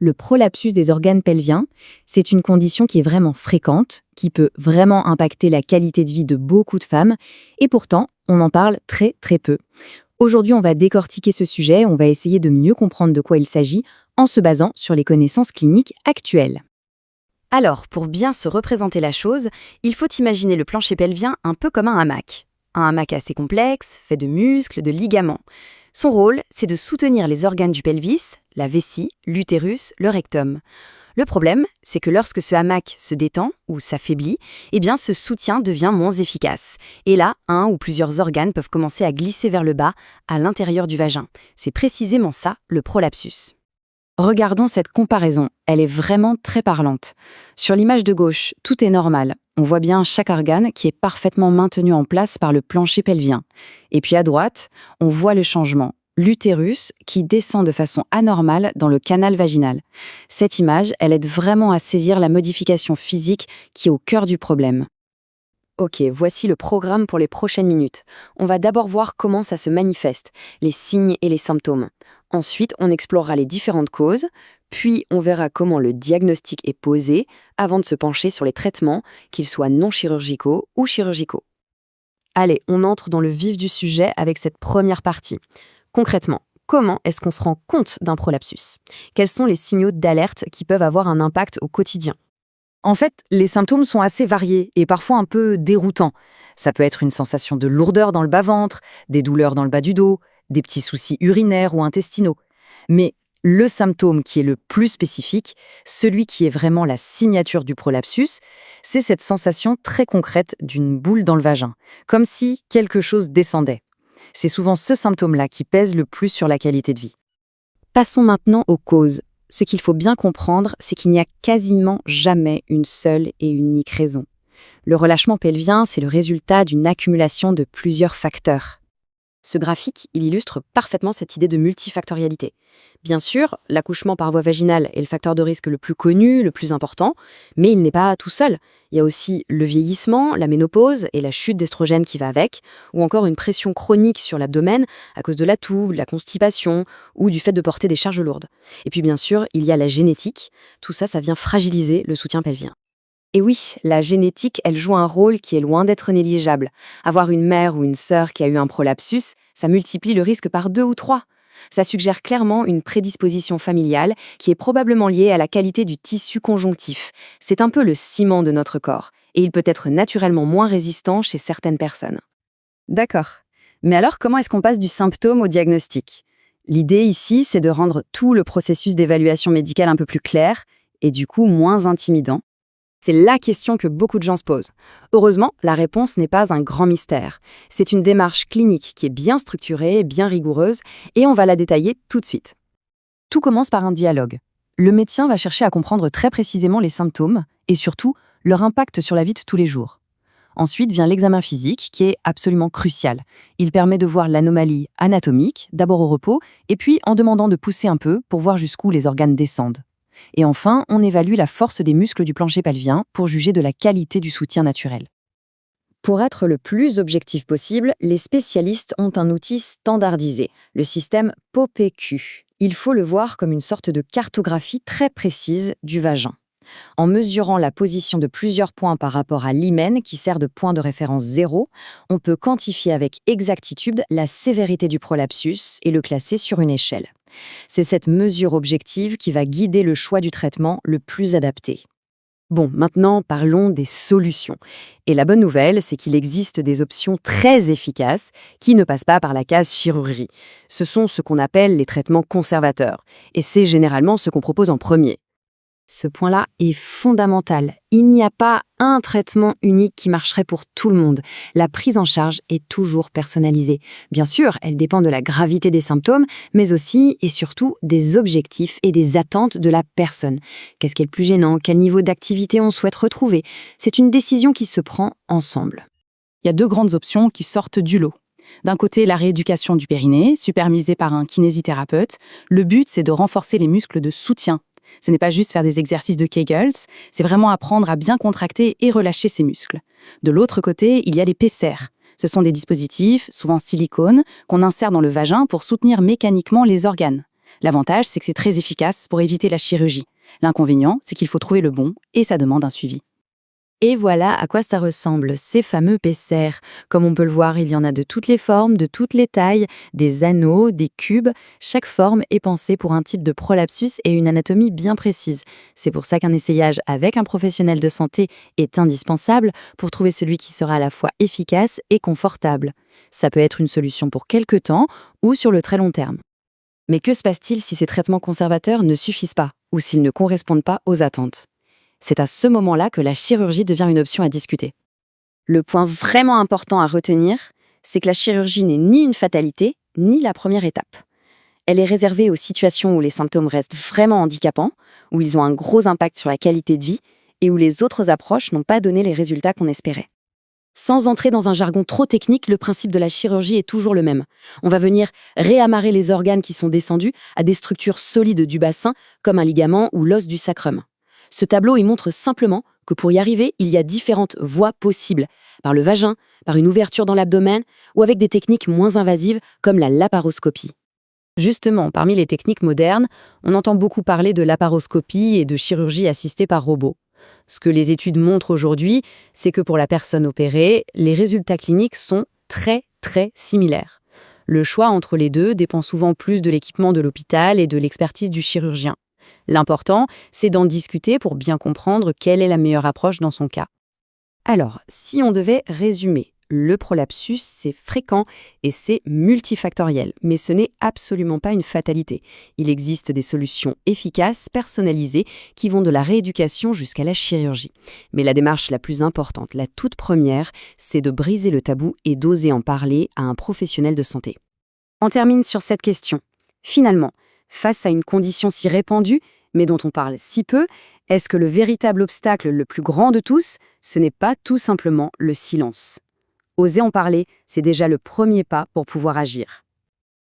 le prolapsus des organes pelviens, c'est une condition qui est vraiment fréquente, qui peut vraiment impacter la qualité de vie de beaucoup de femmes, et pourtant, on en parle très très peu. Aujourd'hui, on va décortiquer ce sujet, on va essayer de mieux comprendre de quoi il s'agit en se basant sur les connaissances cliniques actuelles. Alors, pour bien se représenter la chose, il faut imaginer le plancher pelvien un peu comme un hamac. Un hamac assez complexe, fait de muscles, de ligaments. Son rôle, c'est de soutenir les organes du pelvis, la vessie, l'utérus, le rectum. Le problème, c'est que lorsque ce hamac se détend ou s'affaiblit, eh bien ce soutien devient moins efficace. Et là, un ou plusieurs organes peuvent commencer à glisser vers le bas, à l'intérieur du vagin. C'est précisément ça, le prolapsus. Regardons cette comparaison, elle est vraiment très parlante. Sur l'image de gauche, tout est normal. On voit bien chaque organe qui est parfaitement maintenu en place par le plancher pelvien. Et puis à droite, on voit le changement, l'utérus qui descend de façon anormale dans le canal vaginal. Cette image, elle aide vraiment à saisir la modification physique qui est au cœur du problème. Ok, voici le programme pour les prochaines minutes. On va d'abord voir comment ça se manifeste, les signes et les symptômes. Ensuite, on explorera les différentes causes, puis on verra comment le diagnostic est posé avant de se pencher sur les traitements, qu'ils soient non chirurgicaux ou chirurgicaux. Allez, on entre dans le vif du sujet avec cette première partie. Concrètement, comment est-ce qu'on se rend compte d'un prolapsus? Quels sont les signaux d'alerte qui peuvent avoir un impact au quotidien? En fait, les symptômes sont assez variés et parfois un peu déroutants. Ça peut être une sensation de lourdeur dans le bas-ventre, des douleurs dans le bas du dos, des petits soucis urinaires ou intestinaux. Mais le symptôme qui est le plus spécifique, celui qui est vraiment la signature du prolapsus, c'est cette sensation très concrète d'une boule dans le vagin, comme si quelque chose descendait. C'est souvent ce symptôme-là qui pèse le plus sur la qualité de vie. Passons maintenant aux causes. Ce qu'il faut bien comprendre, c'est qu'il n'y a quasiment jamais une seule et unique raison. Le relâchement pelvien, c'est le résultat d'une accumulation de plusieurs facteurs. Ce graphique, il illustre parfaitement cette idée de multifactorialité. Bien sûr, l'accouchement par voie vaginale est le facteur de risque le plus connu, le plus important, mais il n'est pas tout seul. Il y a aussi le vieillissement, la ménopause et la chute d'estrogène qui va avec, ou encore une pression chronique sur l'abdomen à cause de la toux, de la constipation ou du fait de porter des charges lourdes. Et puis bien sûr, il y a la génétique. Tout ça, ça vient fragiliser le soutien pelvien. Et oui, la génétique, elle joue un rôle qui est loin d'être négligeable. Avoir une mère ou une sœur qui a eu un prolapsus, ça multiplie le risque par 2 ou 3. Ça suggère clairement une prédisposition familiale qui est probablement liée à la qualité du tissu conjonctif. C'est un peu le ciment de notre corps, et il peut être naturellement moins résistant chez certaines personnes. D'accord. Mais alors, comment est-ce qu'on passe du symptôme au diagnostic? L'idée ici, c'est de rendre tout le processus d'évaluation médicale un peu plus clair, et du coup moins intimidant. C'est la question que beaucoup de gens se posent. Heureusement, la réponse n'est pas un grand mystère. C'est une démarche clinique qui est bien structurée, bien rigoureuse, et on va la détailler tout de suite. Tout commence par un dialogue. Le médecin va chercher à comprendre très précisément les symptômes et surtout leur impact sur la vie de tous les jours. Ensuite vient l'examen physique qui est absolument crucial. Il permet de voir l'anomalie anatomique, d'abord au repos, et puis en demandant de pousser un peu pour voir jusqu'où les organes descendent. Et enfin, on évalue la force des muscles du plancher pelvien pour juger de la qualité du soutien naturel. Pour être le plus objectif possible, les spécialistes ont un outil standardisé, le système POPQ. Il faut le voir comme une sorte de cartographie très précise du vagin. En mesurant la position de plusieurs points par rapport à l'hymen, qui sert de point de référence 0, on peut quantifier avec exactitude la sévérité du prolapsus et le classer sur une échelle. C'est cette mesure objective qui va guider le choix du traitement le plus adapté. Bon, maintenant, parlons des solutions. Et la bonne nouvelle, c'est qu'il existe des options très efficaces qui ne passent pas par la case chirurgie. Ce sont ce qu'on appelle les traitements conservateurs. Et c'est généralement ce qu'on propose en premier. Ce point-là est fondamental. Il n'y a pas un traitement unique qui marcherait pour tout le monde. La prise en charge est toujours personnalisée. Bien sûr, elle dépend de la gravité des symptômes, mais aussi et surtout des objectifs et des attentes de la personne. Qu'est-ce qui est le plus gênant? Quel niveau d'activité on souhaite retrouver? C'est une décision qui se prend ensemble. Il y a 2 grandes options qui sortent du lot. D'un côté, la rééducation du périnée, supervisée par un kinésithérapeute. Le but, c'est de renforcer les muscles de soutien. Ce n'est pas juste faire des exercices de Kegels, c'est vraiment apprendre à bien contracter et relâcher ses muscles. De l'autre côté, il y a les pessers. Ce sont des dispositifs, souvent silicone, qu'on insère dans le vagin pour soutenir mécaniquement les organes. L'avantage, c'est que c'est très efficace pour éviter la chirurgie. L'inconvénient, c'est qu'il faut trouver le bon et ça demande un suivi. Et voilà à quoi ça ressemble, ces fameux PSER. Comme on peut le voir, il y en a de toutes les formes, de toutes les tailles, des anneaux, des cubes. Chaque forme est pensée pour un type de prolapsus et une anatomie bien précise. C'est pour ça qu'un essayage avec un professionnel de santé est indispensable pour trouver celui qui sera à la fois efficace et confortable. Ça peut être une solution pour quelque temps ou sur le très long terme. Mais que se passe-t-il si ces traitements conservateurs ne suffisent pas ou s'ils ne correspondent pas aux attentes ? C'est à ce moment-là que la chirurgie devient une option à discuter. Le point vraiment important à retenir, c'est que la chirurgie n'est ni une fatalité, ni la première étape. Elle est réservée aux situations où les symptômes restent vraiment handicapants, où ils ont un gros impact sur la qualité de vie et où les autres approches n'ont pas donné les résultats qu'on espérait. Sans entrer dans un jargon trop technique, le principe de la chirurgie est toujours le même. On va venir réamarrer les organes qui sont descendus à des structures solides du bassin, comme un ligament ou l'os du sacrum. Ce tableau, il montre simplement que pour y arriver, il y a différentes voies possibles, par le vagin, par une ouverture dans l'abdomen ou avec des techniques moins invasives comme la laparoscopie. Justement, parmi les techniques modernes, on entend beaucoup parler de laparoscopie et de chirurgie assistée par robot. Ce que les études montrent aujourd'hui, c'est que pour la personne opérée, les résultats cliniques sont très similaires. Le choix entre les deux dépend souvent plus de l'équipement de l'hôpital et de l'expertise du chirurgien. L'important, c'est d'en discuter pour bien comprendre quelle est la meilleure approche dans son cas. Alors, si on devait résumer, le prolapsus, c'est fréquent et c'est multifactoriel, mais ce n'est absolument pas une fatalité. Il existe des solutions efficaces, personnalisées, qui vont de la rééducation jusqu'à la chirurgie. Mais la démarche la plus importante, la toute première, c'est de briser le tabou et d'oser en parler à un professionnel de santé. On termine sur cette question. Finalement, face à une condition si répandue, mais dont on parle si peu, est-ce que le véritable obstacle le plus grand de tous, ce n'est pas tout simplement le silence ? Oser en parler, c'est déjà le premier pas pour pouvoir agir.